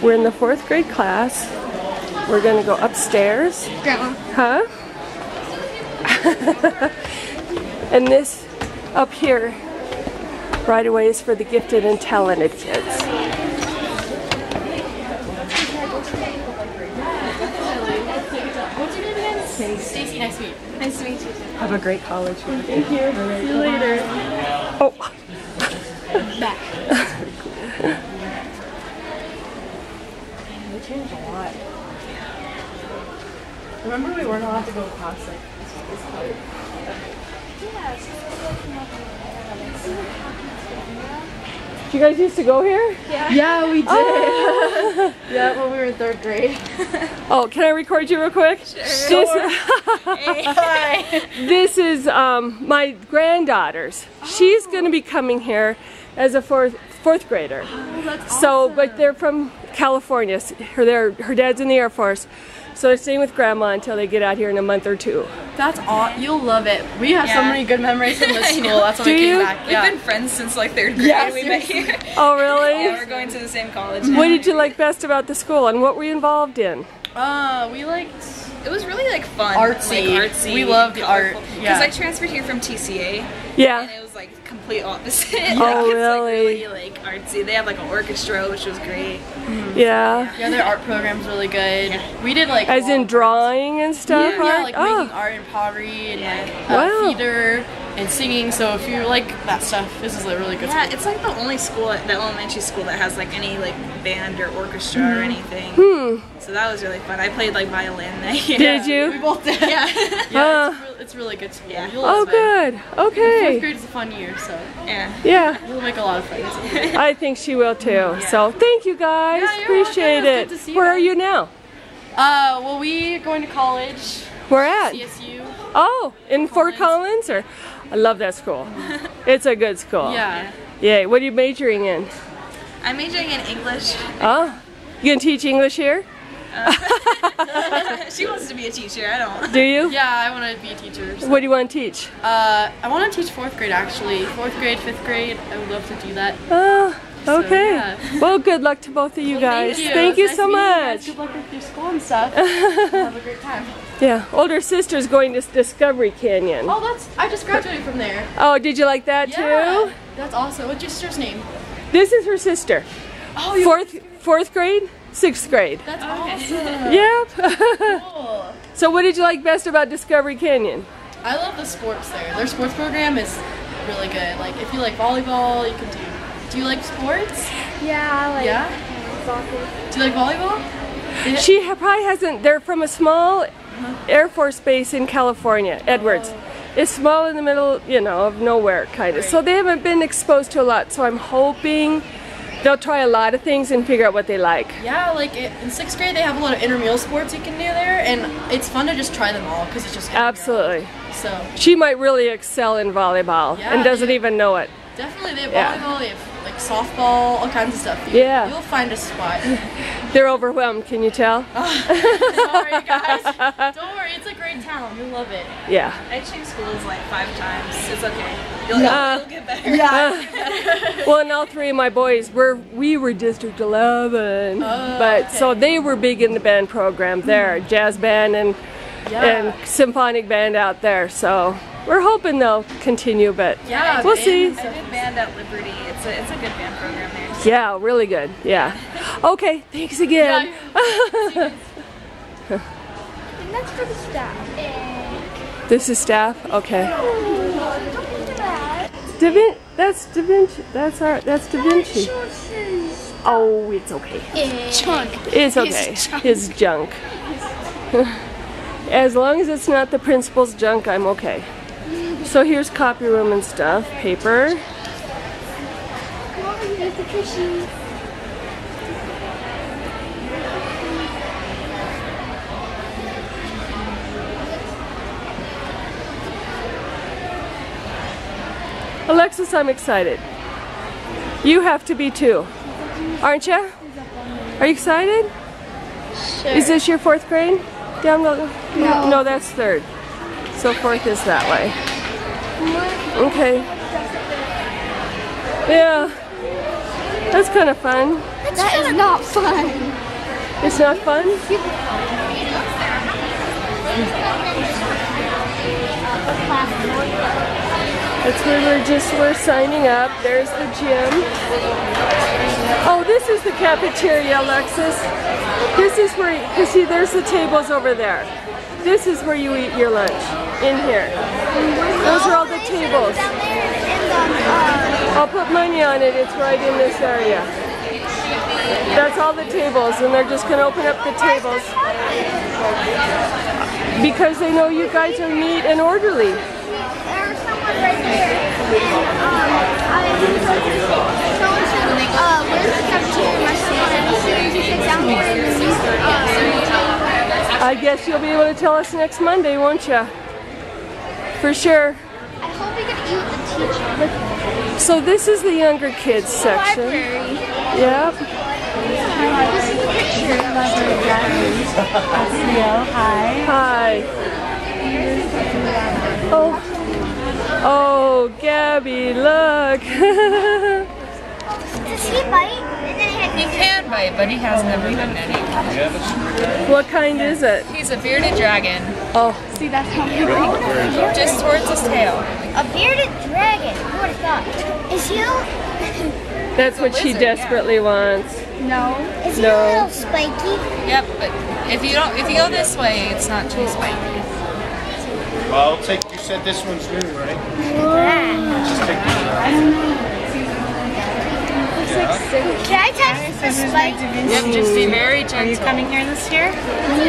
We're in the 4th grade class. We're gonna go upstairs. Grandma. Huh? And this up here right away is for the gifted and talented kids. Stacy, nice to meet you. Nice to meet you. Have a great college year. Thank you. See you later. Oh. Back. They changed a lot. Remember we weren't allowed to go past like this part. You guys used to go here? Yeah, we did. Oh. Yeah, when we were in 3rd grade. Oh, can I record you real quick? Sure. This is my granddaughter's. She's going to be coming here as a fourth grader. Oh, that's So, awesome. but they're from California. Her dad's in the Air Force. So they're staying with Grandma until they get out here in a month or 2. That's awesome. You'll love it. We have so many good memories from this school. That's why Do we came you? back. We've Yeah. been friends since like 3rd grade. Yeah, We met here. Oh, really? Yeah, we're going to the same college now. What did you like best about the school, and what were you involved in? We liked It was really like fun. Artsy. Like, artsy. We loved art, Because yeah. I transferred here from TCA. And Yeah. it was like complete opposite. Oh, It's like really? really like artsy. They have like an orchestra, which was great. Yeah. Yeah, their art program's really good. We did like As in drawing and stuff? yeah, art? like Oh. making art and pottery and like Wow. theater and singing. So if you like that stuff, this is a really good Yeah, school. it's like the only school, the elementary school that has like any like band or orchestra or anything. So that was really fun. I played like violin that year. Did We you? both did. Yeah. Yeah, it's really good school. Yeah. You'll Oh, love it. good. 4th Okay. grade is a fun year, so Yeah. Yeah. you'll make a lot of friends. I think she will too. So thank you guys. Yeah, you're Appreciate welcome. it. Good to see Where you are you now? Well, we're going to college, Where at? CSU. Oh, in Fort Collins? Or I love that school. It's a good school. Yeah. Yay. What are you majoring in? I'm majoring in English. Oh, you gonna teach English here? She wants to be a teacher. I don't. Do you? Yeah, I want to be a teacher. So. What do you want to teach? I want to teach 4th grade actually. 4th grade, 5th grade. I would love to do that. Oh, okay. yeah. Well, good luck to both of you guys. Thank you Nice so meeting you guys. much. Good luck with your school and stuff. Have a great time. Yeah, older sister's going to Discovery Canyon. Oh, I just graduated from there. Oh, did you like that too? That's awesome. What's your sister's name? This is her sister. Oh, you Fourth grade, 6th grade. That's awesome. Yep. Cool. So what did you like best about Discovery Canyon? I love the sports there. Their sports program is really good. Like if you like volleyball, you can do. Do you like sports? Yeah, I like Yeah. Do you like volleyball? She probably hasn't, they're from a small Air Force base in California, Edwards. It's small in the middle, you know, of nowhere kind of. So they haven't been exposed to a lot. So I'm hoping they'll try a lot of things and figure out what they like. Yeah, like in 6th grade they have a lot of intramural sports you can do there, and it's fun to just try them all because it's just intramural. Absolutely. So She might really excel in volleyball Yeah, and doesn't yeah. even know it. definitely they have Yeah. volleyball, they have like softball, all kinds of stuff. Yeah. You'll find a spot. They're overwhelmed, can you tell? Sorry guys. Don't worry, it's a great town. You'll love it. Yeah. I changed schools like 5 times. It's okay. You'll get better. Well, and all 3 of my boys we were District 11, but so they were big in the band program there, jazz band and symphonic band out there. So we're hoping they'll continue, but Yeah, we'll see. I did band at Liberty. It's a good band program there. Yeah, really good. Yeah. Okay, thanks again. And that's for the staff. This is staff. Okay. Look at that. That's Da Vinci. That's Da Vinci. Oh, it's okay. Chunk. It's okay. His junk. As long as it's not the principal's junk, I'm okay. So here's copy room and stuff. Paper. Come over here, the fishies. Alexis, I'm excited. You have to be too. Aren't you? Are you excited? Sure. Is this your 4th grade? Down the, no, that's 3rd. So 4th is that way. Okay. Yeah. That's kind of fun. That is not fun. It's not fun? That's where we're signing up. There's the gym. Oh, this is the cafeteria, Alexis. This is where, you see, there's the tables over there. This is where you eat your lunch, in here. Those are all the tables. I'll put money on it, it's right in this area. That's all the tables, and they're just going to open up the tables because they know you guys are neat and orderly. There's someone right here. Where's the cafeteria? I guess you'll be able to tell us next Monday, won't you? For sure. I hope we can eat with the teacher. So this is the younger kids section. Library. Yep. This is the picture. Hi. Hi. Oh. Oh, Gabby, look. Does he bite? He can bite, but he has never bitten anyone. What kind is it? He's a bearded dragon. Oh. See, that's how he bites. Just towards his tail. A bearded dragon. Who would have thought? Is he a... That's what she lizard, desperately wants. No. Is he No. a little spiky? Yep, but if you go this way, it's not too spiky. Well, I'll take, you said this one's new, right? Just take this one. Can I touch the spiky? Yep, just be very gentle. Are you coming here this year?